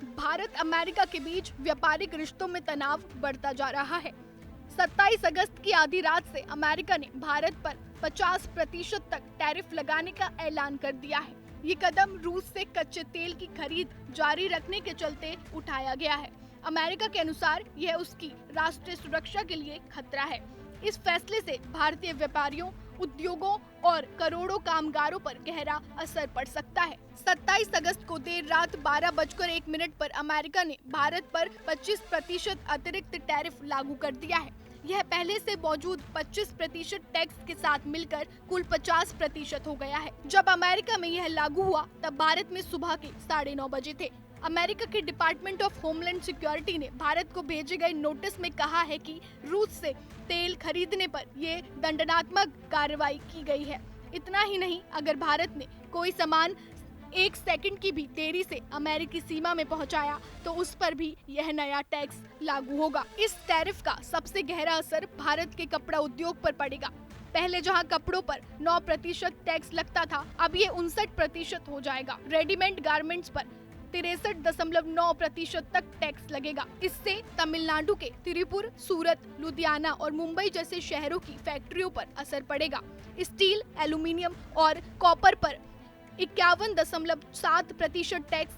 Bharat America के बीच व्यापारिक रिश्तों में तनाव बढ़ता जा रहा है। 27 अगस्त की आधी रात से अमेरिका ने भारत पर 50% तक टैरिफ लगाने का ऐलान कर दिया है। ये कदम रूस से कच्चे तेल की खरीद जारी रखने के चलते उठाया गया है। अमेरिका के अनुसार यह उसकी राष्ट्रीय सुरक्षा के लिए खतरा है। इस फैसले से भारतीय व्यापारियों, उद्योगों और करोड़ों कामगारों पर गहरा असर पड़ सकता है। 27 अगस्त को देर रात 12:01 पर अमेरिका ने भारत पर 25% अतिरिक्त टैरिफ लागू कर दिया है। यह पहले से मौजूद 25% टैक्स के साथ मिलकर कुल 50% हो गया है। जब अमेरिका में यह लागू हुआ तब भारत में सुबह के 9:30 बजे थे। अमेरिका के डिपार्टमेंट ऑफ होमलैंड सिक्योरिटी ने भारत को भेजे गए नोटिस में कहा है कि रूस से तेल खरीदने पर ये दंडात्मक कार्रवाई की गई है। इतना ही नहीं, अगर भारत ने कोई सामान 1 सेकंड की भी देरी से अमेरिकी सीमा में पहुंचाया तो उस पर भी यह नया टैक्स लागू होगा। इस टैरिफ का सबसे गहरा असर भारत के कपड़ा उद्योग पर पड़ेगा। पहले जहां कपड़ों पर 9% टैक्स लगता था, अब ये 59% हो जाएगा। रेडीमेड गारमेंट्स पर 63.9% तक टैक्स लगेगा। इससे तमिलनाडु के तिरुपुर, सूरत, लुधियाना और मुंबई जैसे शहरों की फैक्ट्रियों पर असर पड़ेगा। स्टील, एल्यूमिनियम और कॉपर पर 51.7% टैक्स,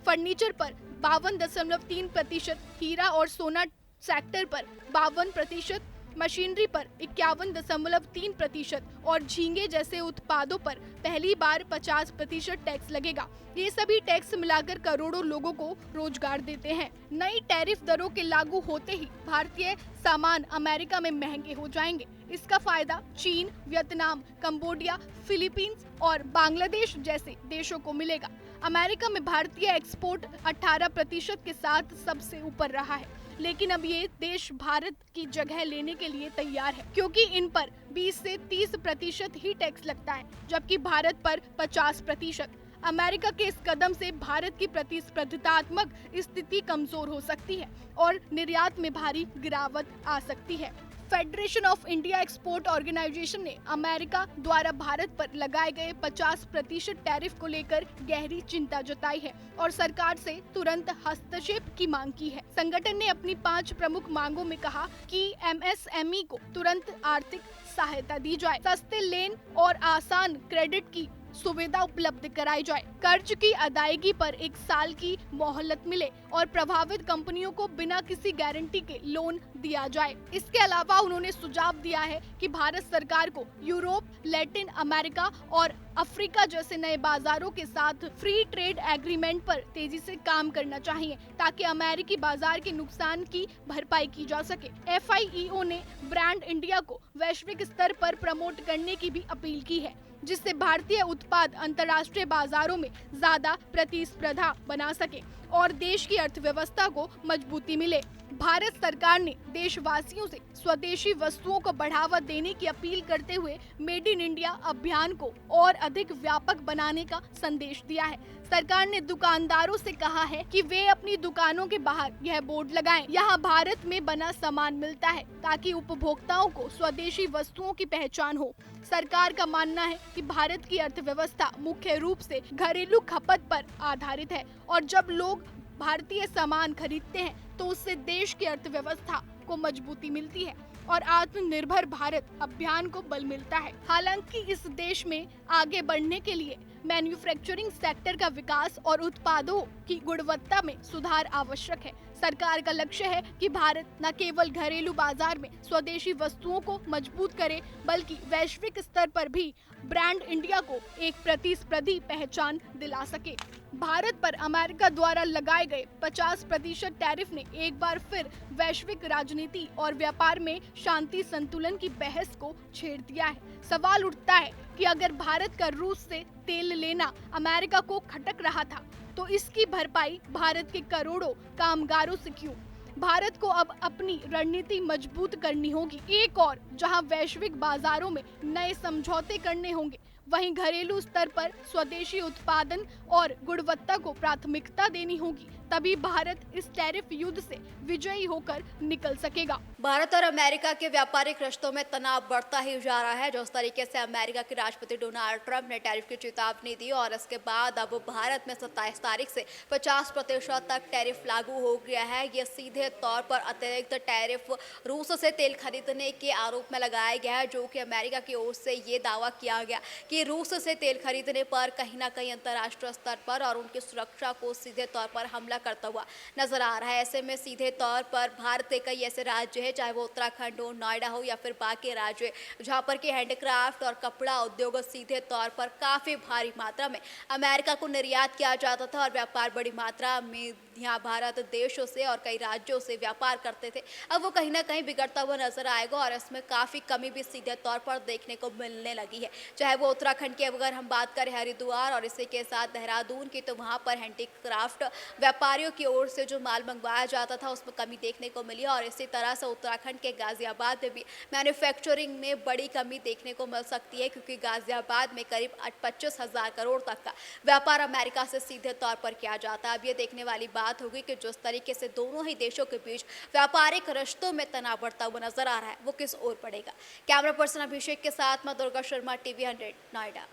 फर्नीचर पर 52.3%, हीरा और सोना सेक्टर पर 52%, मशीनरी पर 51.3% और झींगे जैसे उत्पादों पर पहली बार 50% टैक्स लगेगा। ये सभी टैक्स मिलाकर करोड़ों लोगों को रोजगार देते हैं। नई टैरिफ दरों के लागू होते ही भारतीय सामान अमेरिका में महंगे हो जाएंगे। इसका फायदा चीन, वियतनाम, कंबोडिया, फिलीपींस और बांग्लादेश जैसे देशों को मिलेगा। अमेरिका में भारतीय एक्सपोर्ट 18% के साथ सबसे ऊपर रहा है, लेकिन अब ये देश भारत की जगह लेने के लिए तैयार है, क्योंकि इन पर 20 से 30% ही टैक्स लगता है, जबकि भारत पर 50%। अमेरिका के इस कदम से भारत की प्रतिस्पर्धात्मक स्थिति कमजोर हो सकती है और निर्यात में भारी गिरावट आ सकती है। Federation of India export organization ने अमेरिका द्वारा भारत पर लगाए गए 50% टैरिफ को लेकर गहरी चिंता जताई है और सरकार से तुरंत हस्तक्षेप की मांग की है। संगठन ने अपनी 5 प्रमुख मांगों में कहा कि एमएसएमई को तुरंत आर्थिक सहायता दी जाए, सस्ते लेन और आसान क्रेडिट की सुविधा उपलब्ध कराई जाए, कर्ज की अदायगी पर 1 साल की मोहलत मिले और प्रभावित कंपनियों को बिना किसी गारंटी के लोन दिया जाए। इसके अलावा उन्होंने सुझाव दिया है कि भारत सरकार को यूरोप, लैटिन अमेरिका और अफ्रीका जैसे नए बाजारों के साथ फ्री ट्रेड एग्रीमेंट पर तेजी से काम करना चाहिए, ताकि अमेरिकी बाजार के नुकसान की भरपाई की जा सके। FIEO ने ब्रांड इंडिया को वैश्विक स्तर पर प्रमोट करने की भी अपील की है, जिससे भारतीय उत्पाद अंतर्राष्ट्रीय बाजारों में ज्यादा प्रतिस्पर्धा बना सके और देश की अर्थव्यवस्था को मजबूती मिले। भारत सरकार ने देशवासियों से स्वदेशी वस्तुओं को बढ़ावा देने की अपील करते हुए मेड इन इंडिया अभियान को और अधिक व्यापक बनाने का संदेश दिया है। सरकार ने दुकानदारों से कहा है कि वे अपनी दुकानों के बाहर यह बोर्ड लगाएं, यहाँ भारत में बना सामान मिलता है, ताकि उपभोक्ताओं को स्वदेशी वस्तुओं की पहचान हो। सरकार का मानना है कि भारत की अर्थव्यवस्था मुख्य रूप से घरेलू खपत पर आधारित है और जब लोग भारतीय सामान खरीदते हैं तो उससे देश की अर्थव्यवस्था को मजबूती मिलती है और आत्मनिर्भर भारत अभियान को बल मिलता है। हालांकि इस देश में आगे बढ़ने के लिए मैन्युफैक्चरिंग सेक्टर का विकास और उत्पादों की गुणवत्ता में सुधार आवश्यक है। सरकार का लक्ष्य है कि भारत न केवल घरेलू बाजार में स्वदेशी वस्तुओं को मजबूत करे, बल्कि वैश्विक स्तर पर भी ब्रांड इंडिया को एक प्रतिस्पर्धी पहचान दिला सके। भारत पर अमेरिका द्वारा लगाए गए 50% टैरिफ ने एक बार फिर वैश्विक राजनीति और व्यापार में शांति संतुलन की बहस को छेड़ दिया है। सवाल उठता है कि अगर भारत का रूस से तेल लेना अमेरिका को खटक रहा था, तो इसकी भरपाई भारत के करोड़ों कामगारों से क्यों? भारत को अब अपनी रणनीति मजबूत करनी होगी। एक और जहां वैश्विक बाजारों में नए समझौते करने होंगे, वहीं घरेलू स्तर पर स्वदेशी उत्पादन और गुणवत्ता को प्राथमिकता देनी होगी, तभी भारत इस टैरिफ युद्ध से विजयी होकर निकल सकेगा। भारत और अमेरिका के व्यापारिक रिश्तों में तनाव बढ़ता ही जा रहा है। जिस तरीके से अमेरिका के राष्ट्रपति डोनाल्ड ट्रंप ने टैरिफ की चेतावनी दी और इसके बाद अब भारत में 27 तारीख से 50% तक टैरिफ लागू हो गया है। ये सीधे तौर पर अतिरिक्त टैरिफ रूस से तेल खरीदने के आरोप में लगाया गया है, जो कि अमेरिका की ओर से ये दावा किया गया कि रूस से तेल खरीदने पर कहीं ना कहीं अंतर्राष्ट्रीय स्तर पर और उनकी सुरक्षा को सीधे तौर पर हमला करता हुआ नजर आ रहा है। ऐसे में सीधे तौर पर भारत के कई ऐसे राज्य है, चाहे वो उत्तराखंड हो, नोएडा हो या फिर बाकी राज्य, जहां पर के हैंडीक्राफ्ट और कपड़ा उद्योग सीधे तौर पर काफी भारी मात्रा में अमेरिका को निर्यात किया जाता था और व्यापार बड़ी मात्रा में यहाँ भारत देशों से और कई राज्यों से व्यापार करते थे। अब वो कहीं ना कहीं बिगड़ता हुआ नजर आएगा और इसमें काफी कमी भी सीधे तौर पर देखने को मिलने लगी है। चाहे वो उत्तराखंड की अगर हम बात करें हरिद्वार और इसी के साथ देहरादून की, तो वहां पर हैंडीक्राफ्ट व्यापारियों की ओर से जो माल मंगवाया जाता था उसमें कमी देखने को मिली और इसी तरह से उत्तराखंड के गाजियाबाद में भी मैन्युफैक्चरिंग में बड़ी कमी देखने को मिल सकती है, क्योंकि गाजियाबाद में करीब 25,000 करोड़ तक का व्यापार अमेरिका से सीधे तौर पर किया जाता है। अब ये देखने वाली बात होगी कि जिस तरीके से दोनों ही देशों के बीच व्यापारिक रिश्तों में तनाव बढ़ता हुआ नजर आ रहा है, वो किस ओर पड़ेगा। कैमरा पर्सन अभिषेक के साथ मैं दुर्गा शर्मा, TV 100 नोएडा।